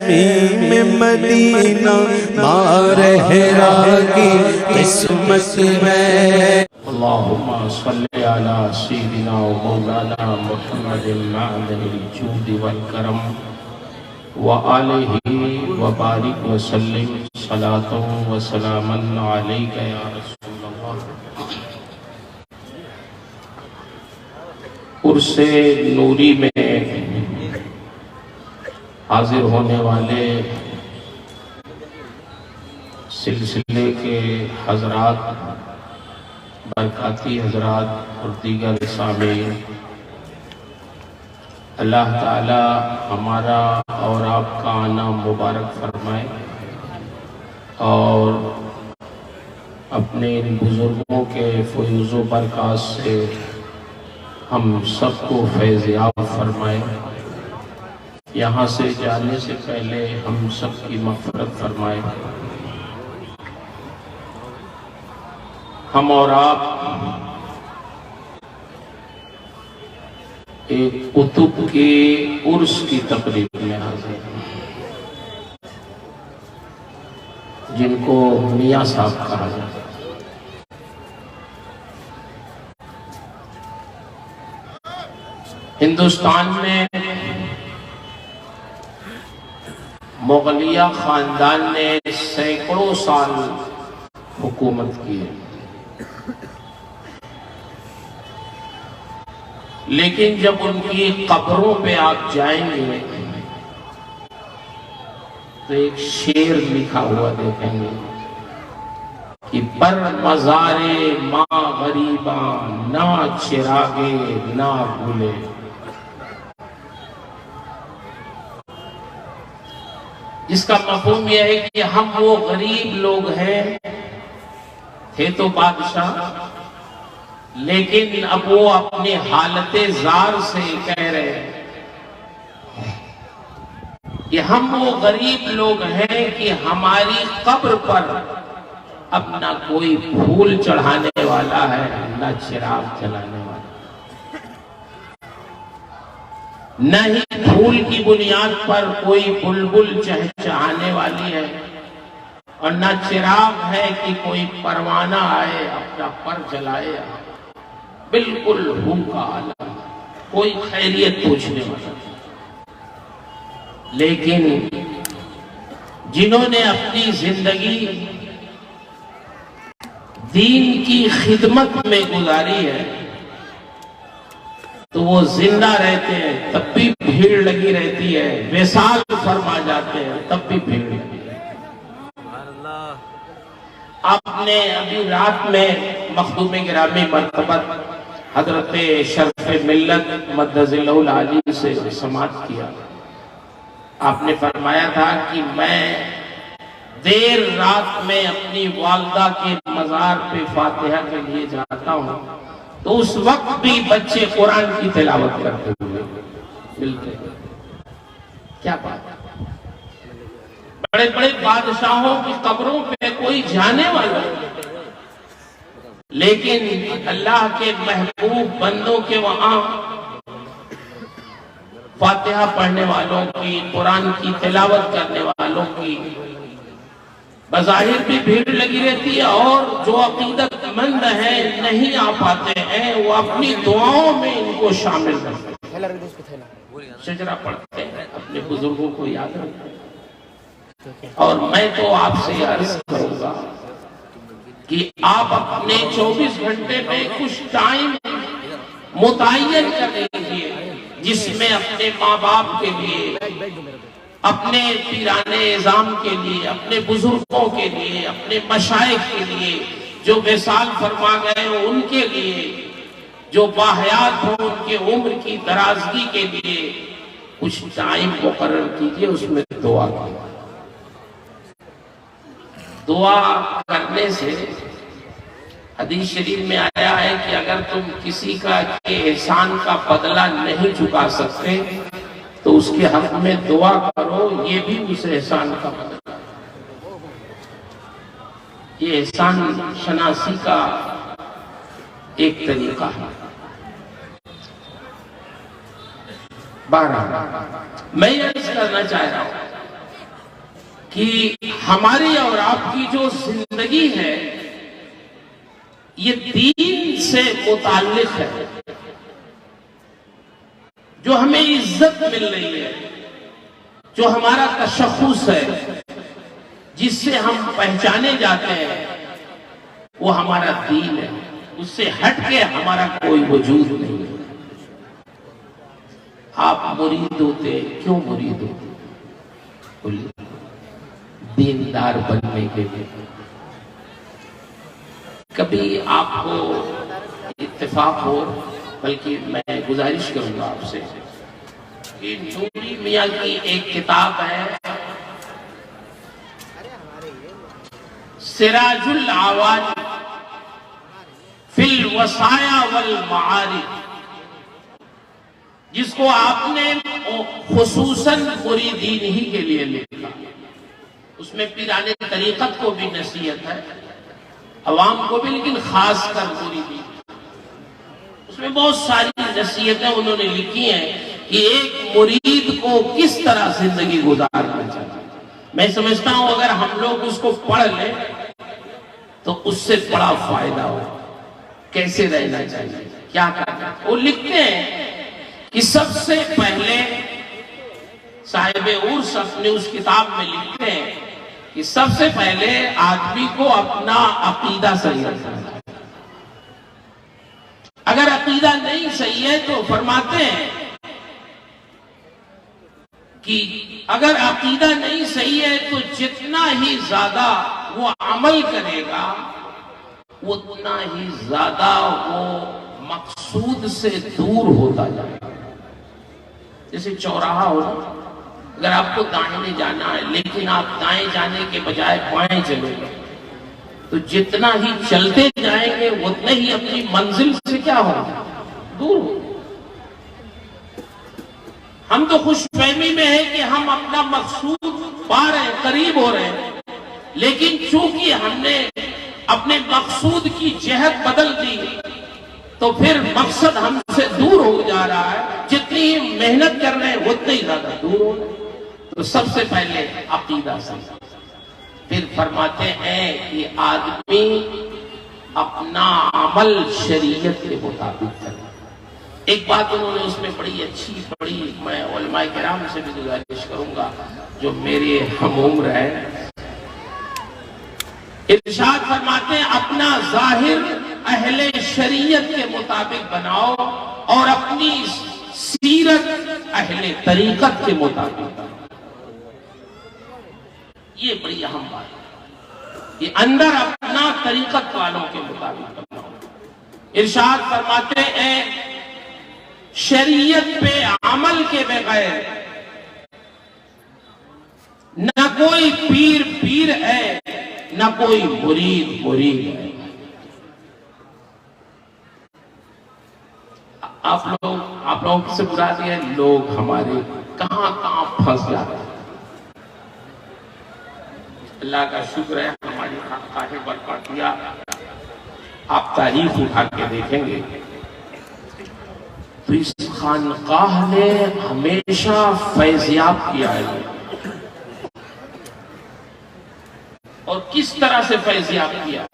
میں مدینہ مارہرا کی قسمت ہے۔ اللہم صلی علی سیدنا و مولانا محمد معدن الجود والکرم وآلہ وبارک وسلم صلاة و سلاما علیک یا رسول اللہ۔ عرس نوری میں حاضر ہونے والے سلسلے کے حضرات، برکاتی حضرات اور دیگر سامعین، اللہ تعالی ہمارا اور آپ کا آنا مبارک فرمائے اور اپنے ان بزرگوں کے فیوز و برکات سے ہم سب کو فیض یاب فرمائے۔ یہاں سے جانے سے پہلے ہم سب کی مغفرت فرمائے۔ ہم اور آپ ایک قطب کے عرس کی تقریب میں حاضر ہیں جن کو میاں صاحب کہا جاتا ہے۔ ہندوستان میں مغلیہ خاندان نے سینکڑوں سال حکومت کی ہے، لیکن جب ان کی قبروں پہ آپ جائیں گے تو ایک شعر لکھا ہوا دیکھیں گے کہ بر مزار ماں غریباں نہ چراغے نہ بھولے۔ جس کا مفہوم یہ ہے کہ ہم وہ غریب لوگ ہیں، تھے تو بادشاہ، لیکن اب وہ اپنے حالت زار سے کہہ رہے ہیں کہ ہم وہ غریب لوگ ہیں کہ ہماری قبر پر اب نہ کوئی پھول چڑھانے والا ہے نہ چراغ جلانے والا، نہ ہی پھول کی بنیاد پر کوئی بلبل چہچہانے والی ہے، اور نہ چراغ ہے کہ کوئی پروانہ آئے اپنا پر جلائے۔ بالکل ہوں کا عالم، کوئی خیریت پوچھنے والا۔ لیکن جنہوں نے اپنی زندگی دین کی خدمت میں گزاری ہے تو وہ زندہ رہتے ہیں تب بھی بھیڑ لگی رہتی ہے، وصال فرما جاتے ہیں تب بھی بھیڑ لگی رہتی ہے۔ آپ نے ابھی رات میں مخدوم گرامی مرتبت حضرت شرف ملت مدظ اللہ العالی سے سماعت کیا۔ آپ نے فرمایا تھا کہ میں دیر رات میں اپنی والدہ کے مزار پہ فاتحہ کے لیے جاتا ہوں تو اس وقت بھی بچے قرآن کی تلاوت کرتے ہوئے ملتے ہیں۔ کیا بات ہے! بڑے بڑے بادشاہوں کی قبروں پہ کوئی جانے والا نہیں، لیکن اللہ کے محبوب بندوں کے وہاں فاتحہ پڑھنے والوں کی، قرآن کی تلاوت کرنے والوں کی بظاہر بھی بھیڑ لگی رہتی ہے، اور جو عقیدت مند ہیں نہیں آ پاتے ہیں وہ اپنی دعاؤں میں ان کو شامل کرتے ہیں، شجرہ پڑھتے ہیں، اپنے بزرگوں کو یاد رکھتے ہیں۔ اور میں تو آپ سے عرض کروں گا کہ آپ اپنے 24 گھنٹے میں کچھ ٹائم متعین کر لیجئے جس میں اپنے ماں باپ کے لیے، اپنے پیران اعظام کے لیے، اپنے بزرگوں کے لیے، اپنے مشائخ کے لیے جو وصال فرما گئے ان کے لیے، جو باحیات ہوں ان کے عمر کی درازگی کے لیے کچھ ٹائم مقرر کیجئے، اس میں دعا کیجئے۔ دعا کرنے سے حدیث شریف میں آیا ہے کہ اگر تم کسی کا احسان کا بدلہ نہیں چکا سکتے تو اس کے حق میں دعا کرو، یہ بھی اس احسان کا بدلہ ہے۔ یہ احسان شناسی کا ایک طریقہ ہے۔ بہرحال میں یہ عرض کرنا چاہ رہا ہوں کہ ہماری اور آپ کی جو زندگی ہے یہ دین سے متعلق ہے. جو ہمیں عزت مل رہی ہے، جو ہمارا تشخص ہے، جس سے ہم پہچانے جاتے ہیں، وہ ہمارا دین ہے. اس سے ہٹ کے ہمارا کوئی وجود نہیں ہے. آپ مرید ہوتے، کیوں مرید ہوتے؟ بولیے. دیندار بننے کے لیے. کبھی آپ کو اتفاق ہو، بلکہ میں گزارش کروں گا آپ سے کہ نوری میاں کی ایک کتاب ہے سراج العواج فی الوصایا والمعارف، جس کو آپ نے خصوصاً مریدین ہی کے لیے لکھا. اس میں پیران طریقت کو بھی نصیحت ہے، عوام کو بھی، لیکن خاص کر مریدین. اس میں بہت ساری نصیحتیں انہوں نے لکھی ہیں کہ ایک مرید کو کس طرح زندگی گزارنا چاہیے. میں سمجھتا ہوں اگر ہم لوگ اس کو پڑھ لیں تو اس سے بڑا فائدہ ہو. کیسے رہنا چاہیے، کیا کرنا. وہ لکھتے ہیں کہ سب سے پہلے صاحب عرس اپنے اس کتاب میں لکھتے ہیں کہ سب سے پہلے آدمی کو اپنا عقیدہ صحیح رکھنا چاہیے. اگر عقیدہ نہیں صحیح ہے تو فرماتے ہیں کہ اگر عقیدہ نہیں صحیح ہے تو جتنا ہی زیادہ وہ عمل کرے گا اتنا ہی زیادہ وہ مقصود سے دور ہوتا جائے گا. جیسے چوراہا ہو، اگر آپ کو دائیں جانا ہے لیکن آپ دائیں جانے کے بجائے بائیں چلیں گے تو جتنا ہی چلتے جائیں گے اتنے ہی اپنی منزل سے کیا ہوگا، دور ہو. ہم تو خوش فہمی میں ہے کہ ہم اپنا مقصود پا رہے ہیں، قریب ہو رہے ہیں، لیکن چونکہ ہم نے اپنے مقصود کی جہت بدل دی تو پھر مقصد ہم سے دور ہو جا رہا ہے. جتنی محنت کر رہے ہیں اتنے ہی زیادہ دور ہو رہے ہیں. تو سب سے پہلے عقیدہ صحیح. پھر فرماتے ہیں کہ آدمی اپنا عمل شریعت کے مطابق کرے. ایک بات انہوں نے اس میں بڑی اچھی بڑی، میں علماء کرام سے بھی گزارش کروں گا جو میرے ہم عمر ہیں. ارشاد فرماتے ہیں اپنا ظاہر اہل شریعت کے مطابق بناؤ اور اپنی سیرت اہل طریقت کے مطابق بناؤ. یہ بڑی اہم بات ہے کہ اندر اپنا طریقت والوں کے مطابق بناؤ. ارشاد فرماتے ہیں شریعت پہ عمل کے بغیر نہ کوئی پیر پیر ہے نہ کوئی مرید مرید ہے. آپ لوگ سے برا دیا لوگ ہمارے کہاں کہاں پھنس جاتے ہیں. اللہ کا شکر ہے ہماری خانقاہ برپا کیا. آپ تاریخ اٹھا کے دیکھیں گے تو اس خانقاہ نے ہمیشہ فیضیاب کیا ہے. اور کس طرح سے فیضیاب کیا؟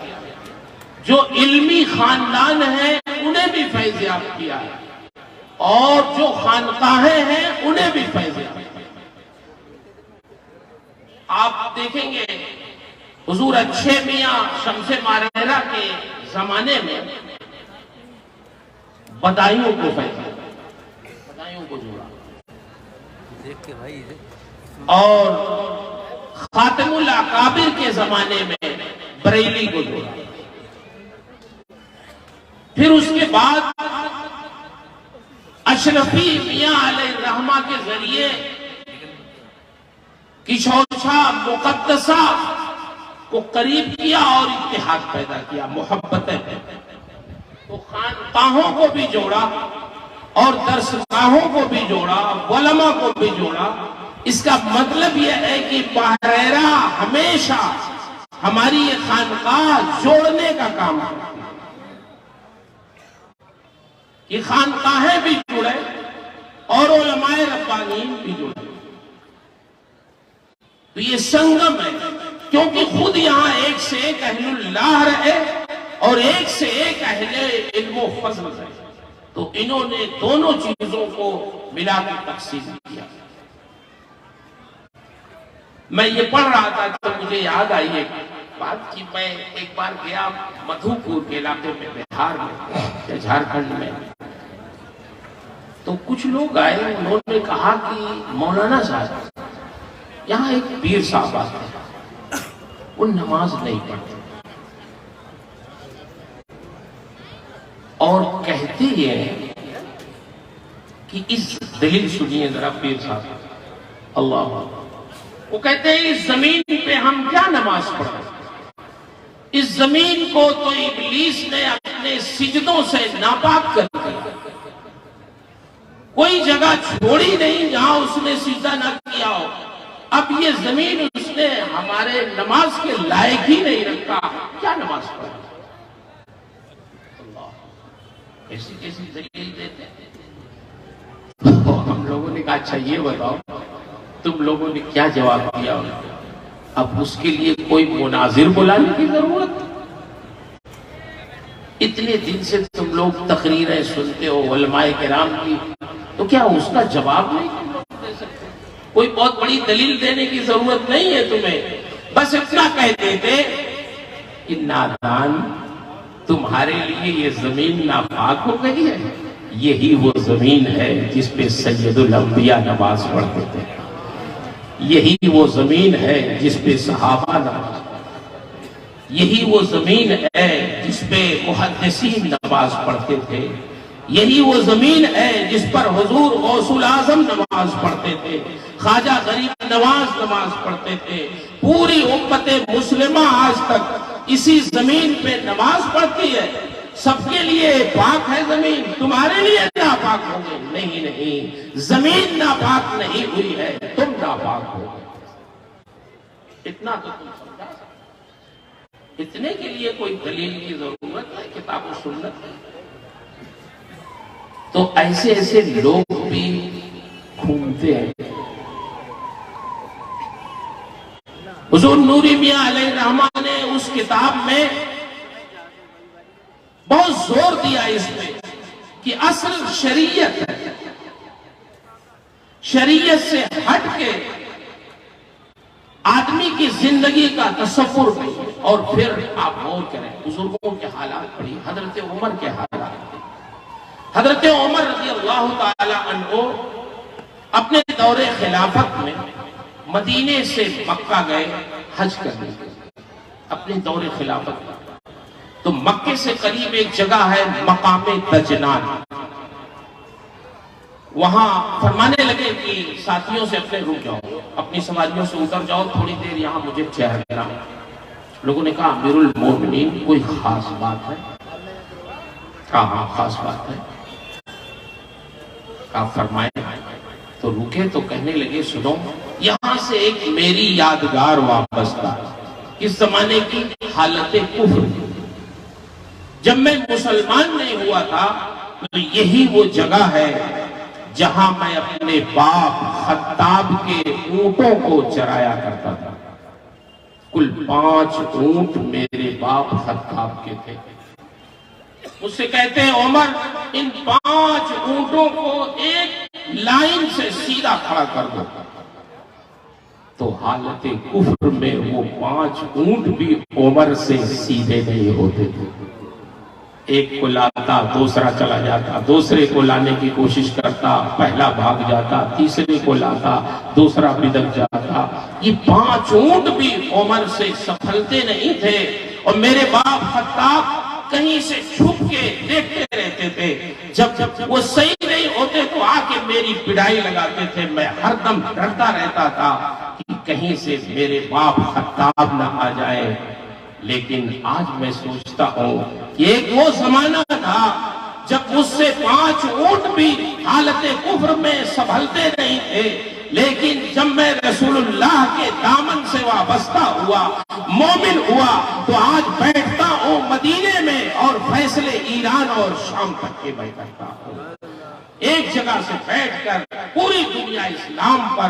جو علمی خاندان ہیں انہیں بھی فیضیاب کیا ہے اور جو خانقاہیں ہیں انہیں بھی فیضیاب کیا. آپ دیکھیں گے حضور اچھے میاں شمس ماریرہ کے زمانے میں بدائیوں کو فیضیاب، بدائیوں کو جوڑا، اور خاتم الاکابر کے زمانے میں بریلی کو جوڑا. پھر اس کے بعد اشرفی میاں علیہ الرحمہ کے ذریعے کشورچھا مقدسہ کو قریب کیا اور اتحاد پیدا کیا، محبتیں. تو خانقاہوں کو بھی جوڑا اور درسگاہوں کو بھی جوڑا، علماء کو بھی جوڑا. اس کا مطلب یہ ہے کہ ماریرہ ہمیشہ ہماری یہ خانقاہ جوڑنے کا کام کرتی ہے کہ خانقاہیں بھی جڑے اور علماء ربانیین بھی جڑے. تو یہ سنگم ہے، کیونکہ خود یہاں ایک سے ایک اہل اللہ رہے اور ایک سے ایک اہل علم و فضل رہے، تو انہوں نے دونوں چیزوں کو ملا کر تقسیم کیا۔ میں یہ پڑھ رہا تھا تو مجھے یاد آئی ایک بات کہ میں ایک بار گیا مدھو پور کے علاقے میں، بہار میں یا جھارکھنڈ میں، تو کچھ لوگ آئے، انہوں نے کہا کہ مولانا صاحب یہاں ایک پیر صاحب آتے ہیں، وہ نماز نہیں پڑھتے اور کہتے ہیں کہ اس دلیل سنیے ذرا پیر صاحب، اللہ وہ کہتے ہیں اس زمین پہ ہم کیا نماز پڑھیں، اس زمین کو تو ابلیس نے اپنے سجدوں سے ناپاک کر دیا، کوئی جگہ چھوڑی نہیں جہاں اس نے سجدہ نہ کیا ہو، اب یہ زمین اس نے ہمارے نماز کے لائق ہی نہیں رکھا، کیا نماز پڑھیں۔ کیسی کیسی دلیل دیتے ہیں۔ ہم لوگوں نے کہا اچھا یہ بتاؤ تم لوگوں نے کیا جواب دیا، اب اس کے لیے کوئی مناظر بلانے کی ضرورت؟ اتنے دن سے تم لوگ تقریریں سنتے ہو علماء کرام کی، تو کیا اس کا جواب نہیں تم لوگ دے سکتے؟ کوئی بہت بڑی دلیل دینے کی ضرورت نہیں ہے تمہیں، بس اتنا کہتے تھے کہ نادان تمہارے لیے یہ زمین ناپاک ہو گئی ہے، یہی وہ زمین ہے جس پہ سید الانبیاء نماز پڑھتے تھے، یہی وہ زمین ہے جس پہ صحابہ نماز پڑھتے تھے، یہی وہ زمین ہے جس پہ محدثین نماز پڑھتے تھے، یہی وہ زمین ہے جس پر حضور غوث الاعظم نماز پڑھتے تھے، خواجہ غریب نواز نماز پڑھتے تھے، پوری امت مسلمہ آج تک اسی زمین پہ نماز پڑھتی ہے، سب کے لیے پاک ہے زمین، تمہارے لیے ناپاک ہو گئی؟ نہیں نہیں، زمین ناپاک نہیں ہوئی ہے، تم ناپاک ہو گئے، اتنا تو تم سمجھا سکتے، اتنے کے لیے کوئی دلیل کی ضرورت ہے کتاب و سنت؟ تو ایسے ایسے لوگ بھی گھومتے ہیں۔ حضور نوری میاں علیہ الرحمہ نے اس کتاب میں بہت زور دیا اس میں کہ اصل شریعت ہے، شریعت سے ہٹ کے آدمی کی زندگی کا تصور نہیں، اور پھر آپ غور کریں بزرگوں کے حالات پڑھی، حضرت عمر کے حالات، حضرت عمر رضی اللہ تعالی عنہ اپنے دور خلافت میں مدینے سے مکہ گئے حج کرنے کے لیے، اپنے دور خلافت میں، تو مکے سے قریب ایک جگہ ہے مقام دجنان، وہاں فرمانے لگے کہ ساتھیوں سے اپنے رک جاؤ، اپنی سواریوں سے اتر جاؤ، تھوڑی دیر یہاں مجھے ٹھہرنا۔ لوگوں نے کہا امیر المومنین کوئی خاص بات ہے؟ کہا ہاں خاص بات ہے، کہا فرمائیں۔ تو رکے تو کہنے لگے سنو، یہاں سے ایک میری یادگار وابستہ، اس زمانے کی حالت کفر، جب میں مسلمان نہیں ہوا تھا تو یہی وہ جگہ ہے جہاں میں اپنے باپ خطاب کے اونٹوں کو چرایا کرتا تھا، کل 5 اونٹ میرے باپ خطاب کے تھے۔ مجھ سے کہتے ہیں عمر ان 5 اونٹوں کو ایک لائن سے سیدھا کھڑا کر دو، تو حالت کفر میں وہ 5 اونٹ بھی عمر سے سیدھے نہیں ہوتے تھے، ایک کو لاتا دوسرا چلا جاتا، دوسرے کو لانے کی کوشش کرتا پہلا بھاگ جاتا، تیسرے کو لاتا دوسرا بدک جاتا، یہ 5 اونٹ بھی عمر سے سنبھلتے نہیں تھے، اور میرے باپ خطاب کہیں سے چھپ کے دیکھتے رہتے تھے، جب وہ صحیح نہیں ہوتے تو آ کے میری پڑائی لگاتے تھے، میں ہر دم ڈرتا رہتا تھا کہ کہیں سے میرے باپ خطاب نہ آ جائے۔ لیکن آج میں سوچتا ہوں کہ ایک وہ زمانہ تھا جب مجھ سے 5 اونٹ بھی حالت کفر میں سنبھلتے نہیں تھے، لیکن جب میں رسول اللہ کے دامن سے وابستہ ہوا، مومن ہوا، تو آج بیٹھتا ہوں مدینے میں اور فیصلے ایران اور شام تک کے میں کرتا ہوں۔ ایک جگہ سے بیٹھ کر پوری دنیا اسلام پر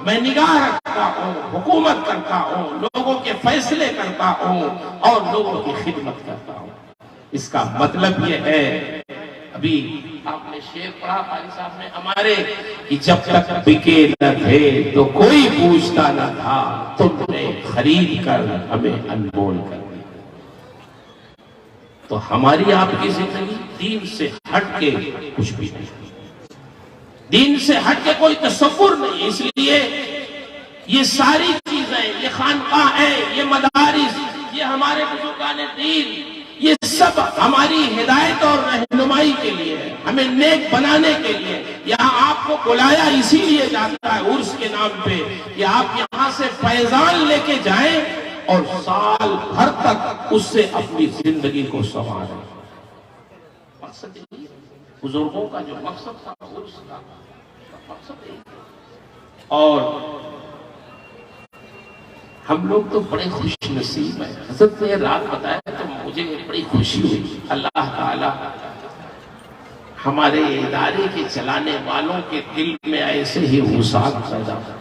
میں نگاہ رکھتا ہوں، حکومت کرتا ہوں، لوگوں کے فیصلے کرتا ہوں اور لوگوں کی خدمت کرتا ہوں۔ اس کا مطلب یہ ہے، ابھی آپ نے شعر پڑھا قاری صاحب نے ہمارے، کہ جب تک بکے نہ تھے تو کوئی پوچھتا نہ تھا، تم نے خرید کر ہمیں انمول کر دیا۔ تو ہماری آپ کی زندگی دین سے ہٹ کے کچھ بھی نہیں، دین سے ہٹ کے کوئی تصور نہیں۔ اس لیے یہ ساری چیزیں، یہ خانقاہ ہے، یہ مدارس، یہ ہمارے بزرگان دین، یہ سب ہماری ہدایت اور رہنمائی کے لیے ہے، ہمیں نیک بنانے کے لیے۔ یہاں آپ کو بلایا اسی لیے جاتا ہے عرس کے نام پہ، کہ آپ یہاں سے فیضان لے کے جائیں اور سال بھر تک اس سے اپنی زندگی کو سنواریں۔ مقصد یہی ہے، بزرگوں کا جو مقصد تھا عرس کا مقصد یہی ہے۔ اور ہم لوگ تو بڑے خوش نصیب ہیں۔ حضرت نے یہ رات بتایا تو مجھے بڑی خوشی ہوئی۔ اللہ تعالی ہمارے ادارے کے چلانے والوں کے دل میں ایسے ہی وسعت پیدا کرے۔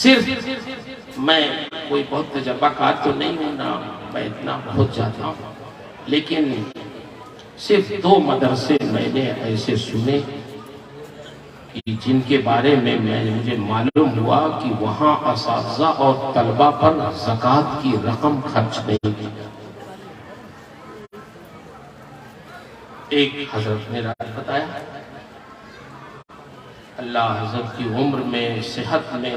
صرف میں کوئی بہت تجربہ کار تو نہیں ہوں نا، میں اتنا بہت جاتا ہوں، لیکن صرف 2 مدرسے میں نے ایسے سنے جن کے بارے میں مجھے معلوم ہوا کہ وہاں اساتذہ اور طلبہ پر زکوٰۃ کی رقم خرچ نہیں کی۔ ایک حضرت نے رات بتایا، اللہ حضرت کی عمر میں، صحت میں،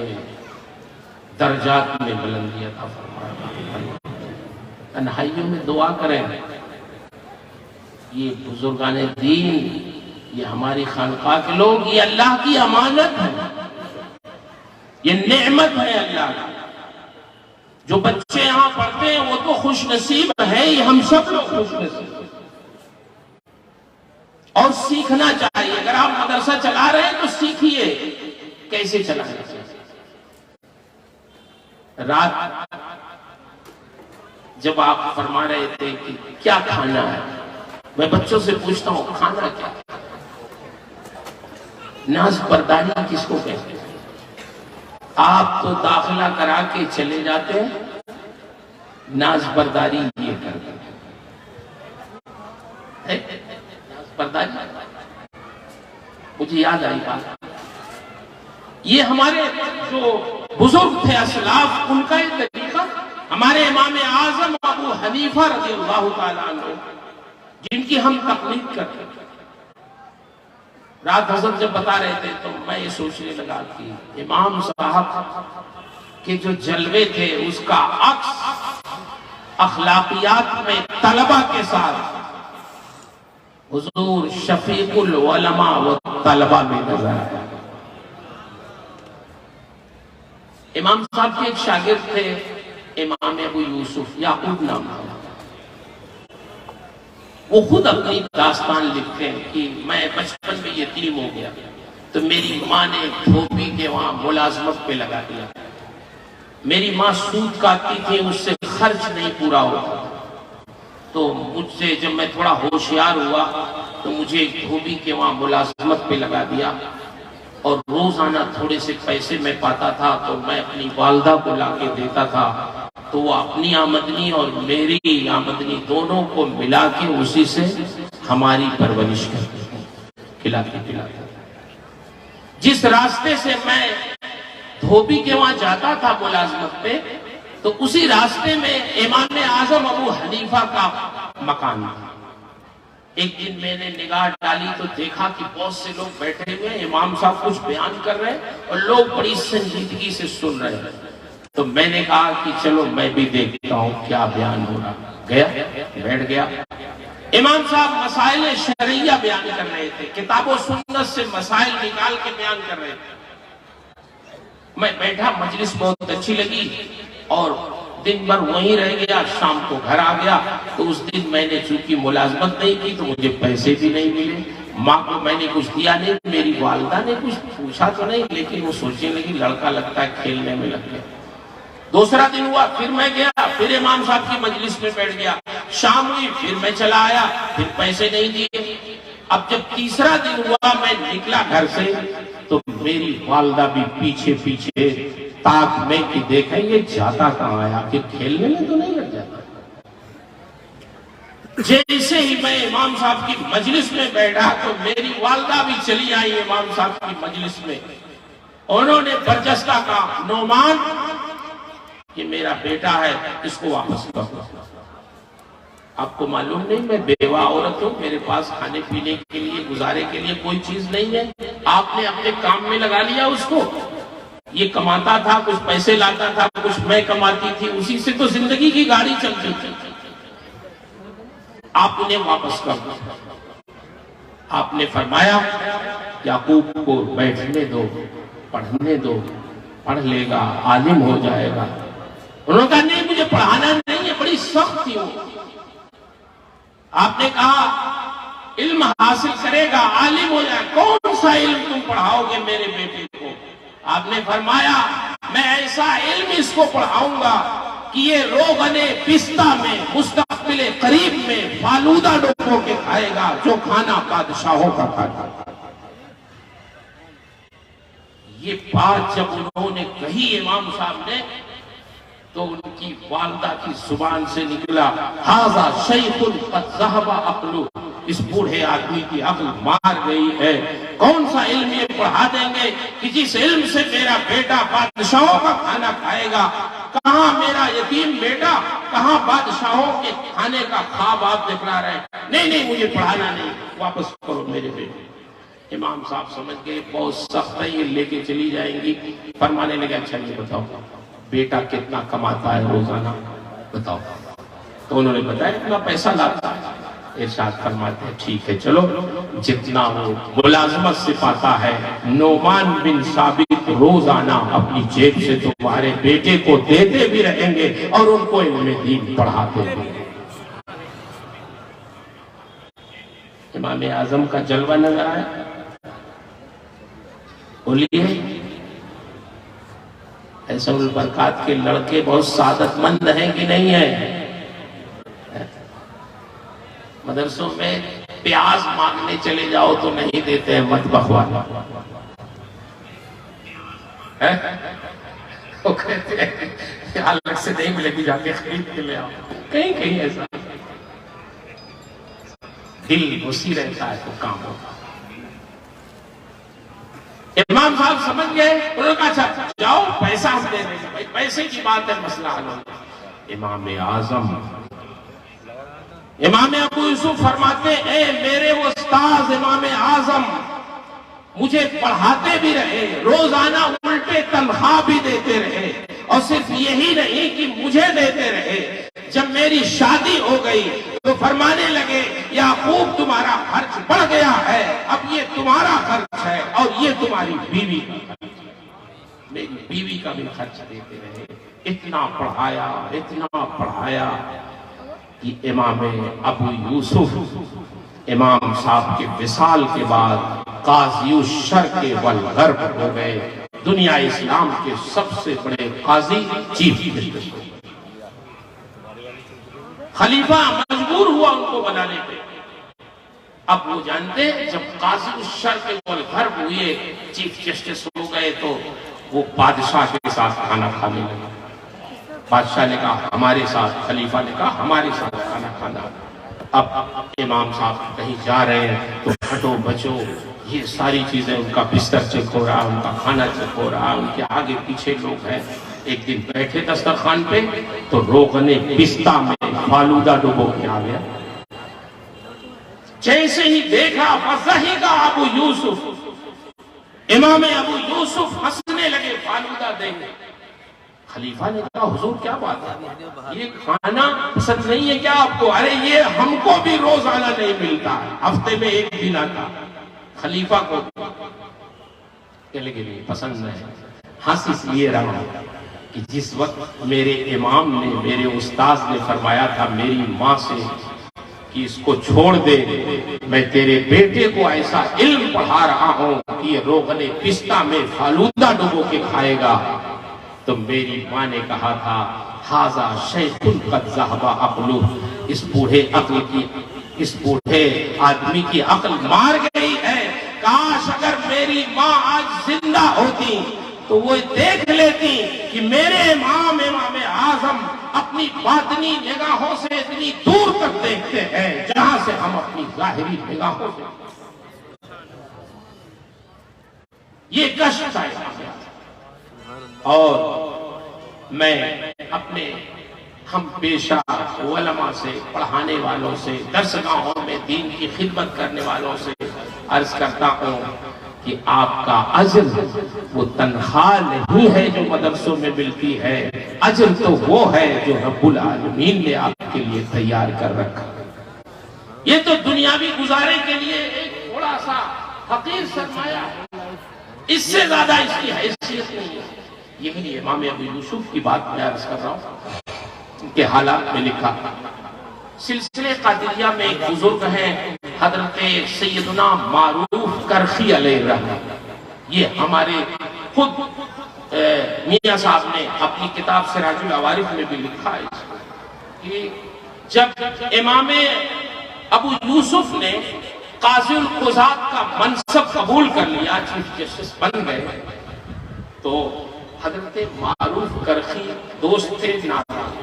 درجات میں بلندی عطا فرمائے۔ تنہائیوں میں دعا کریں۔ یہ بزرگان دین، یہ ہماری خانقاہ کے لوگ، یہ اللہ کی امانت ہے، یہ نعمت ہے اللہ کی۔ جو بچے یہاں پڑھتے ہیں وہ تو خوش نصیب ہے ہی، ہم سب لوگ خوش نصیب ہیں۔ اور سیکھنا چاہیے، اگر آپ مدرسہ چلا رہے ہیں تو سیکھیے کیسے چلائیں۔ رات جب آپ فرما رہے تھے کہ کیا کھانا ہے، میں بچوں سے پوچھتا ہوں کھانا کیا؟ ناز برداری کس کو کہتے ہیں؟ آپ تو داخلہ کرا کے چلے جاتے ہیں، ناز برداری یہ کرتے ہیں۔ ناز برداری، مجھے یاد آئی بات، یہ ہمارے جو بزرگ تھے اسلاف، ان کا یہ طریقہ، ہمارے امام اعظم ابو حنیفہ رضی اللہ تعالیٰ عنہ، جن کی ہم تقلید کرتے ہیں۔ رات حضرت جب بتا رہے تھے تو میں یہ سوچنے لگا کہ امام صاحب کے جو جلوے تھے اس کا عکس اخلاقیات میں طلبہ کے ساتھ حضور شفیق العلماء و طلبہ میں نظر آیا۔ امام صاحب کے ایک شاگرد تھے امام ابو یوسف، یعقوب نام تھا۔ وہ خود اپنی داستان لکھتے ہیں کہ میں بچپن میں یتیم ہو گیا تو میری ماں نے دھوبی کے وہاں ملازمت پہ لگا دیا۔ میری ماں سود کاٹتی تھی، اس سے خرچ نہیں پورا ہوتا، تو مجھ سے جب میں تھوڑا ہوشیار ہوا تو مجھے دھوبی کے وہاں ملازمت پہ لگا دیا، اور روزانہ تھوڑے سے پیسے میں پاتا تھا تو میں اپنی والدہ کو لا کے دیتا تھا، تو وہ اپنی آمدنی اور میری آمدنی دونوں کو ملا کے اسی سے ہماری پرورش کرتے ہیں، کھلاتے پلاتے۔ جس راستے سے میں دھوبی کے وہاں جاتا تھا ملازمت پہ، تو اسی راستے میں امام اعظم ابو حنیفہ کا مکان تھا۔ ایک دن میں نے نگاہ ڈالی تو دیکھا کہ بہت سے لوگ بیٹھے ہوئے ہیں، امام صاحب کچھ بیان کر رہے ہیں اور لوگ بڑی سنجیدگی سے سن رہے ہیں۔ تو میں نے کہا کہ چلو میں بھی دیکھتا ہوں کیا بیان ہو رہا۔ گیا، بیٹھ گیا۔ امام صاحب مسائل شرعیہ بیان کر رہے تھے، کتاب و سنت سے مسائل نکال کے بیان کر رہے تھے۔ میں بیٹھا، مجلس بہت اچھی لگی اور دن بھر وہیں رہ گیا، شام کو گھر آ گیا۔ تو اس دن میں نے چونکہ ملازمت نہیں کی تو مجھے پیسے بھی نہیں ملے، ماں کو میں نے کچھ دیا نہیں، میری والدہ نے کچھ پوچھا تو نہیں، لیکن وہ سوچنے لگی لڑکا لگتا ہے کھیلنے میں لگ گیا۔ دوسرا دن ہوا، پھر میں گیا، پھر امام صاحب کی مجلس میں بیٹھ گیا۔ شام ہوئی پھر میں چلا آیا، پھر پیسے نہیں دیے۔ اب جب تیسرا دن ہوا میں نکلا گھر سے تو میری والدہ بھی پیچھے پیچھے تاک میں کہ دیکھیں یہ جاتا کہاں آیا، کہ کھیلنے میں تو نہیں لگ جاتا۔ جیسے ہی میں امام صاحب کی مجلس میں بیٹھا تو میری والدہ بھی چلی آئی امام صاحب کی مجلس میں۔ انہوں نے برجستہ کہا نعمان یہ میرا بیٹا ہے، اس کو واپس کرو۔ آپ کو معلوم نہیں میں بیوہ عورت ہوں، میرے پاس کھانے پینے کے لیے گزارے کے لیے کوئی چیز نہیں ہے، آپ نے اپنے کام میں لگا لیا اس کو۔ یہ کماتا تھا، کچھ پیسے لاتا تھا، کچھ میں کماتی تھی، اسی سے تو زندگی کی گاڑی چلتی تھی۔ آپ انہیں واپس کر دو۔ آپ نے فرمایا یعقوب کو بیٹھنے دو، پڑھنے دو، پڑھ لے گا، عالم ہو جائے گا۔ انہوں نے کہا نہیں مجھے پڑھانا نہیں ہے، بڑی سخت تھی وہ۔ آپ نے کہا علم حاصل کرے گا، عالم ہو جائے گا، کون سا علم تم پڑھاؤ گے میرے بیٹے کو؟ آپ نے فرمایا میں ایسا علم اس کو پڑھاؤں گا کہ یہ روغن پستہ میں مستقبل قریب میں فالودہ ڈبو کے کھائے گا جو کھانا بادشاہوں کا کھاتا۔ یہ بات جب انہوں نے کہی امام صاحب نے تو ان کی والدہ کی زبان سے نکلا ھذا شیخ قد ذہب عقلہ، اس بوڑھے آدمی کی عقل مار گئی ہے، کون سا علم یہ پڑھا دیں گے کہ جس علم سے میرا بیٹا بادشاہوں کا کھانا کھائے گا؟ کہاں میرا یتیم بیٹا، کہاں بادشاہوں کے کھانے کا خواب آپ دکھلا رہے ہیں؟ نہیں مجھے پڑھانا نہیں، واپس کرو میرے بیٹے۔ امام صاحب سمجھ گئے بہت سخت ہے، یہ لے کے چلی جائیں گی۔ فرمانے لگے اچھا یہ بتاؤ بیٹا کتنا کماتا ہے روزانہ بتاؤ؟ تو انہوں نے بتایا اتنا پیسہ لاتا ہے۔ ارشاد فرماتے ہیں ٹھیک ہے چلو جتنا وہ ملازمت سے پاتا ہے نعمان بن ثابت روزانہ اپنی جیب سے تمہارے بیٹے کو دیتے بھی رہیں گے اور ان کو علم دین پڑھاتے بھی۔ امام اعظم کا جلوہ نظر آیا؟ بولیے ایسا البرکات کے لڑکے بہت سعادت مند ہیں کہ نہیں ہیں؟ مدرسوں میں پیاز مانگنے چلے جاؤ تو نہیں دیتے ہیں مطبخ والا، وہ کہتے ہیں الگ سے نہیں ملے گی، جا کے خرید کے لے آؤ۔ کہیں ایسا دل اسی رہتا ہے تو کام ہوتا۔ امام صاحب سمجھ گئے، انہوں نے کہا اچھا جاؤ پیسہ ہم دے دیں گے، پیسے کی بات ہے مسئلہ حل ہوگا۔ امام اعظم امام ابو یوسف فرماتے اے میرے وہ استاذ امام اعظم مجھے پڑھاتے بھی رہے، روزانہ الٹے تنخواہ بھی دیتے رہے، اور صرف یہی نہیں کہ مجھے دیتے رہے، جب میری شادی ہو گئی تو فرمانے لگے یعقوب تمہارا خرچ بڑھ گیا ہے، اب یہ تمہارا خرچ ہے اور یہ تمہاری بیوی کا خرچ۔ میری بیوی کا بھی خرچ دیتے رہے۔ اتنا پڑھایا کہ امام ابو یوسف امام صاحب کے وصال کے بعد قاضی الشرق والغرب ہو گئے، دنیا اسلام کے سب سے بڑے قاضی چیف جسٹس۔ خلیفہ مجبور ہوا ان کو بنانے پہ۔ اب وہ جانتے جب قاضی الشرق والغرب ہوئے، چیف جسٹس ہو گئے تو وہ بادشاہ کے ساتھ کھانا کھانے لگے۔ بادشاہ نے کہا ہمارے ساتھ، خلیفہ نے کہا ہمارے ساتھ کھانا کھانا۔ اب امام صاحب کہیں جا رہے ہیں تو ہٹو بچو، یہ ساری چیزیں ان کا بستر چیک ہو رہا، ان کا کھانا چیک ہو رہا، ان کے آگے پیچھے لوگ ہیں۔ ایک دن بیٹھے دسترخوان پہ تو روغن پستہ میں فالودہ ڈبو کے آ گیا۔ جیسے ہی دیکھا فضحک ابو یوسف، امام ابو یوسف ہنسنے لگے فالودہ دیں گے۔ خلیفہ نے کہا حضور کیا بات ہے، یہ کھانا پسند نہیں ہے کیا آپ کو؟ ارے یہ ہم کو بھی روزانہ نہیں ملتا، ہفتے میں ایک دن آتا۔ خلیفہ کو کہ لیے پسند نہیں۔ ہنس اس لیے رہا کہ جس وقت میرے امام نے، میرے استاذ نے فرمایا تھا میری ماں سے کہ اس کو چھوڑ دے، میں تیرے بیٹے کو ایسا علم پڑھا رہا ہوں کہ یہ روغن پستہ میں فالودہ ڈبو کے کھائے گا، تو میری ماں نے کہا تھا ھذا شیخ قد ذہب عقلہ، اس بوڑھے آدمی کی عقل مار گئی ہے. کاش اگر میری ماں آج زندہ ہوتی تو وہ دیکھ لیتی کہ میرے امام اعظم اپنی باطنی نگاہوں سے اتنی دور تک دیکھتے ہیں جہاں سے ہم اپنی ظاہری نگاہوں سے. یہ کشف ہے. اور میں اپنے ہم پیشہ علماء سے، پڑھانے والوں سے، درسگاہوں میں دین کی خدمت کرنے والوں سے عرض کرتا ہوں کہ آپ کا اجر وہ تنخواہ نہیں ہے جو مدرسوں میں ملتی ہے، اجر تو وہ ہے جو رب العالمین نے آپ کے لیے تیار کر رکھا. یہ تو دنیاوی گزارے کے لیے ایک تھوڑا سا حقیر سرمایہ ہے، اس سے زیادہ اس کی حیثیت نہیں ہے. یہی امام ابو یوسف کی بات میں عرض کر رہا ہوں کہ حالات میں لکھا. سلسلے قادریہ میں ایک بزرگ ہیں حضرت سیدنا معروف کرخی علیہ الرحمہ. یہ ہمارے خود میاں صاحب نے اپنی کتاب سراج العوارف میں بھی لکھا ہے کہ جب امام ابو یوسف نے قاضی القضات کا منصب قبول کر لیا، چیف جسٹس بن گئے، تو حضرت معروف کرخی دوست تھے ناراض،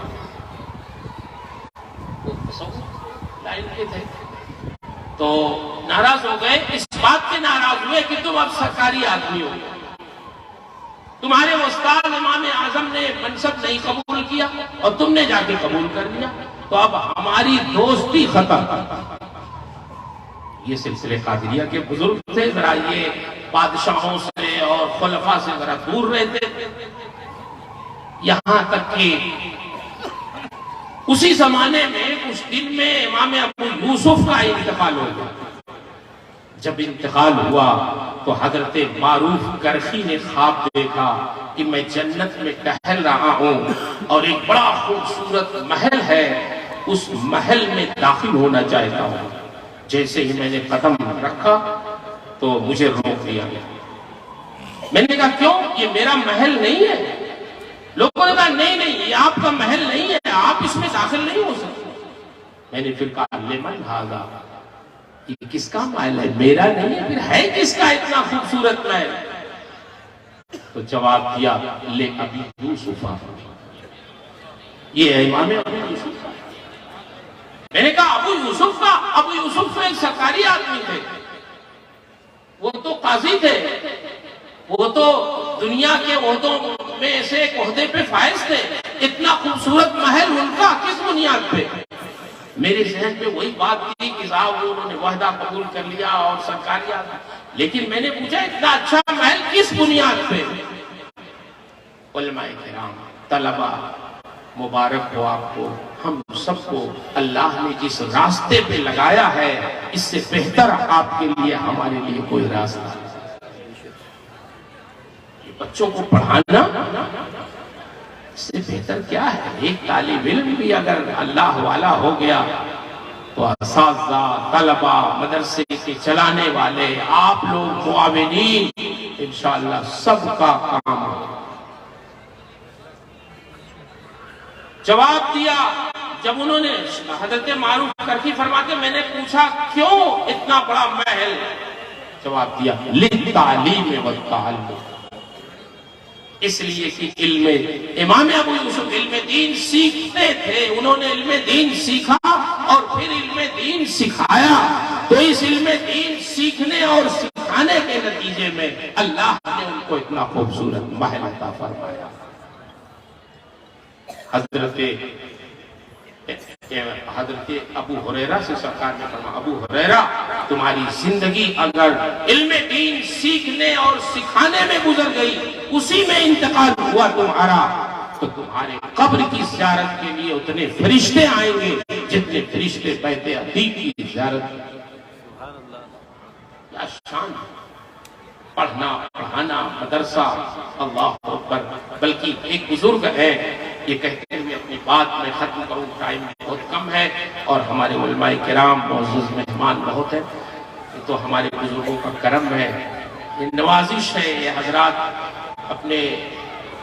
تو ناراض ہو گئے. اس بات کے ناراض ہوئے کہ تم اب سرکاری آدمی ہو، تمہارے استاد امام اعظم نے منصب نہیں قبول کیا اور تم نے جا کے قبول کر لیا، تو اب ہماری دوستی ختم. یہ سلسلے قادریہ کے بزرگ تھے، ذرا یہ بادشاہوں سے اور خلفاء سے ذرا دور رہتے تھے. یہاں تک کہ اسی زمانے میں کچھ دن میں امام ابو یوسف کا انتقال ہو گیا. جب انتقال ہوا تو حضرت معروف کرخی نے خواب دیکھا کہ میں جنت میں ٹہل رہا ہوں اور ایک بڑا خوبصورت محل ہے، اس محل میں داخل ہونا چاہتا ہوں. جیسے ہی میں نے قدم رکھا تو مجھے روک دیا گیا. میں نے کہا کیوں؟ یہ میرا محل نہیں ہے. لوگوں نے کہا نہیں یہ آپ کا محل نہیں ہے، آپ اس میں داخل نہیں ہو سکتے. میں نے پھر کہا لمن ھذا، یہ کس کا محل ہے؟ میرا نہیں ہے، پھر ہے کس کا اتنا خوبصورت محل؟ تو جواب دیا لے ابی یوسف، یہ امام ابو یوسف. میں نے کہا ابو یوسف کا؟ ابو یوسف تو ایک سرکاری آدمی تھے، وہ تو قاضی تھے، وہ تو دنیا کے عہدوں میں ایسے ایک عہدے پہ فائز تھے. اتنا خوبصورت محل ان کا کس بنیاد پہ؟ میرے ذہن میں وہی بات تھی کہ صاحب انہوں نے وحدہ قبول کر لیا اور سرکاری آدمی، لیکن میں نے پوچھا اتنا اچھا محل کس بنیاد پہ؟ علماء کرام، طلبہ، مبارک ہو آپ کو، ہم سب کو اللہ نے جس راستے پہ لگایا ہے اس سے بہتر آپ کے لیے ہمارے لیے کوئی راستہ نہیں. بچوں کو پڑھانا اس سے بہتر کیا ہے؟ ایک طالب علم بھی اگر اللہ والا ہو گیا تو اساتذہ، طلبہ، مدرسے کے چلانے والے، آپ لوگ معاونین، انشاءاللہ سب کا کام ہو. جواب دیا جب انہوں نے حضرت معروف کرخی فرماتے میں نے پوچھا کیوں اتنا بڑا محل؟ جواب دیا للتعلیم والتعلم، اس لیے کہ علم امام ابو یوسف علم دین سیکھتے تھے، انہوں نے علم دین سیکھا اور پھر علم دین سکھایا. تو اس علم دین سیکھنے اور سکھانے کے نتیجے میں اللہ نے ان کو اتنا خوبصورت محل عطا فرمایا. حضرت ابو ہریرہ سے سرکار نے فرمایا ابو ہریرہ تمہاری زندگی اگر علم دین سیکھنے اور سکھانے میں گزر گئی، اسی میں انتقال ہوا تمہارا، تو تمہارے قبر کی زیارت کے لیے اتنے فرشتے آئیں گے جتنے فرشتے بیت عتیق کی زیارت. کیا شان! پڑھنا، پڑھانا، مدرسہ، اللہ اکبر. بلکہ ایک بزرگ ہے، یہ کہتے ہوئے اپنی بات میں ختم کروں، ٹائم بہت کم ہے اور ہمارے علماء کرام معزز مہمان بہت ہیں، تو ہمارے بزرگوں کا کرم ہے، یہ نوازش ہے. یہ حضرات اپنے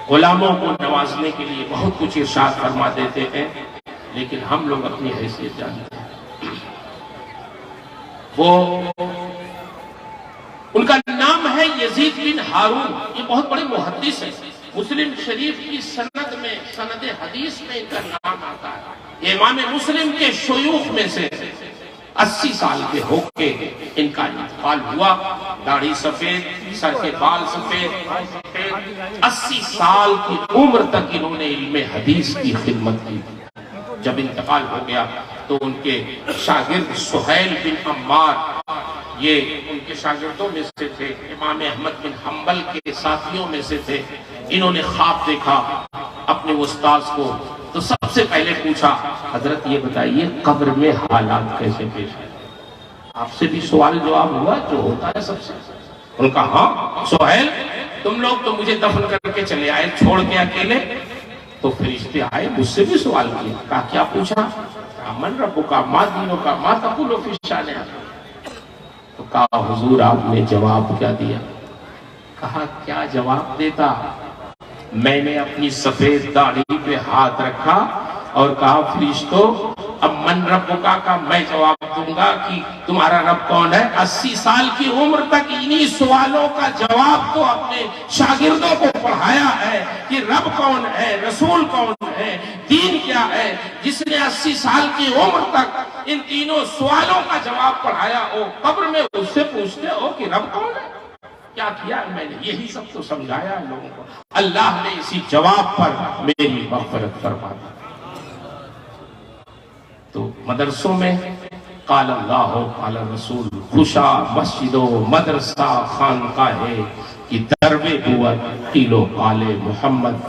غلاموں کو نوازنے کے لیے بہت کچھ ارشاد فرما دیتے ہیں. لیکن ہم لوگ اپنی حیثیت جانتے ہیں۔ وہ ان کا نام ہے یزید بن ہارون، یہ بہت بڑے محدث ہیں۔ مسلم شریف کی سند میں، سند حدیث میں ان کا نام آتا ہے۔ امام مسلم کے شیوخ میں سے 80 سال کے ہو کے ان کا انتقال ہوا، داڑھی سفید، سر کے بال سفید، 80 سال کی عمر تک انہوں نے علم حدیث کی خدمت کی۔ جب انتقال ہو گیا تو ان کے شاگرد سہیل بن عمار، یہ ان کے شاگردوں میں سے تھے، امام احمد بن حنبل کے ساتھیوں میں سے تھے۔ انہوں نے خواب دیکھا اپنے استاذ کو، تو سب سے پہلے پوچھا، حضرت یہ بتائیے قبر میں حالات کیسے پیش ہیں؟ آپ سے بھی سوال جواب ہوا جو ہوتا ہے سب سے؟ ان کا ہاں سہیل، تم لوگ تو مجھے دفن کر کے چلے آئے چھوڑ کے اکیلے، تو فرشتے آئے مجھ سے بھی سوال کیا۔ کہا کیا پوچھا؟ من ربک ما دینک ما تقول فی شأن اخیک۔ تو کہا حضور آپ نے جواب کیا دیا؟ کہا کیا جواب دیتا؟ میں نے اپنی سفید داڑھی پہ ہاتھ رکھا اور کہا فرشتوں اب من ربکا کا میں جواب دوں گا کہ تمہارا رب کون ہے۔ 80 سال کی عمر تک انہی سوالوں کا جواب تو اپنے شاگردوں کو پڑھایا ہے کہ رب کون ہے، رسول کون ہے، دین کیا ہے۔ جس نے 80 سال کی عمر تک ان تینوں سوالوں کا جواب پڑھایا ہو، قبر میں اس سے پوچھتے ہو کہ رب کون ہے؟ کیا کیا میں نے؟ یہی سب تو سمجھایا لوگوں کو۔ اللہ نے اسی جواب پر میری مغفرت فرما دی۔ تو مدرسوں میں قال اللہ قال رسول، خوشا مسجد و مدرسہ خانقاہ کی درب بوت قیل و قال محمد۔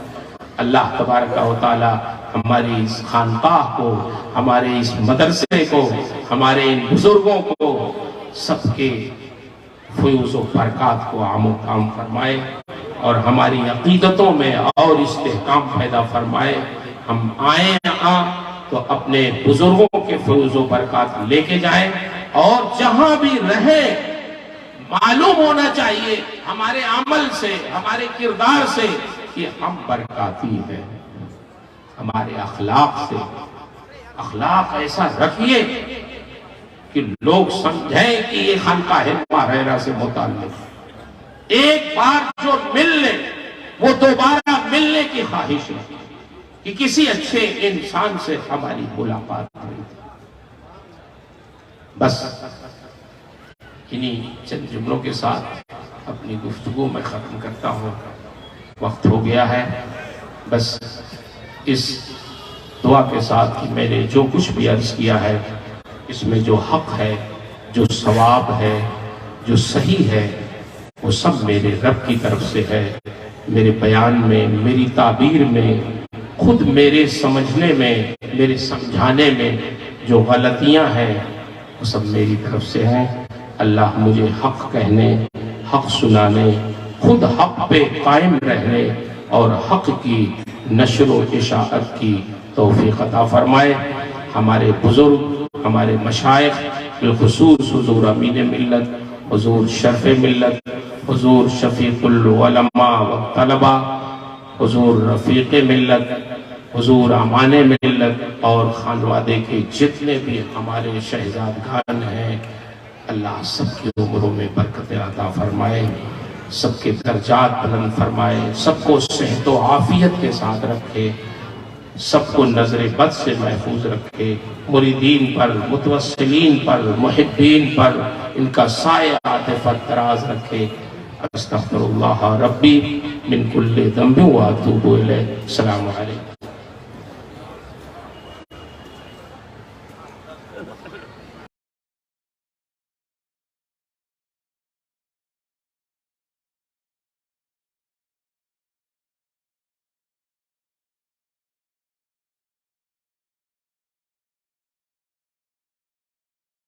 اللہ تبارک و تعالی ہماری اس خانقاہ کو، ہمارے اس مدرسے کو، ہمارے ان بزرگوں کو سب کے فیوز و برکات کو عام و تام فرمائے اور ہماری عقیدتوں میں اور استحکام پیدا فرمائے۔ ہم آئیں تو اپنے بزرگوں کے فیوز و برکات لے کے جائیں، اور جہاں بھی رہیں معلوم ہونا چاہیے ہمارے عمل سے، ہمارے کردار سے کہ ہم برکاتی ہیں۔ ہمارے اخلاق سے، اخلاق ایسا رکھیے کہ لوگ سمجھیں کہ یہ خانقاہ ماہرہ سے متعلق۔ ایک بار جو مل لے وہ دوبارہ ملنے کی خواہش ہے کہ کسی اچھے انسان سے ہماری ملاقات ہوئی۔ بس انہی چند جملوں کے ساتھ اپنی گفتگو میں ختم کرتا ہوں، وقت ہو گیا ہے۔ بس اس دعا کے ساتھ کہ میں نے جو کچھ بھی عرض کیا ہے اس میں جو حق ہے، جو ثواب ہے، جو صحیح ہے، وہ سب میرے رب کی طرف سے ہے۔ میرے بیان میں، میری تعبیر میں، خود میرے سمجھنے میں، میرے سمجھانے میں جو غلطیاں ہیں وہ سب میری طرف سے ہیں۔ اللہ مجھے حق کہنے، حق سنانے، خود حق پہ قائم رہنے اور حق کی نشر و اشاعت کی توفیق عطا فرمائے۔ ہمارے بزرگ، ہمارے مشائخ، بالخصوص حضور امین ملت، حضور شرف ملت، حضور شفیق العلماء والطلباء، حضور رفیق ملت، حضور امان ملت اور خانوادے کے جتنے بھی ہمارے شہزادگان ہیں، اللہ سب کی عمروں میں برکت عطا فرمائے، سب کے درجات بلند فرمائے، سب کو صحت و عافیت کے ساتھ رکھے، سب کو نظر بد سے محفوظ رکھے، مریدین پر، متوسلین پر، محبین پر ان کا سایہ عاطفت دراز رکھے۔ استغفر اللہ ربی من کل ذنب واتوب الیہ۔ السلام علیکم۔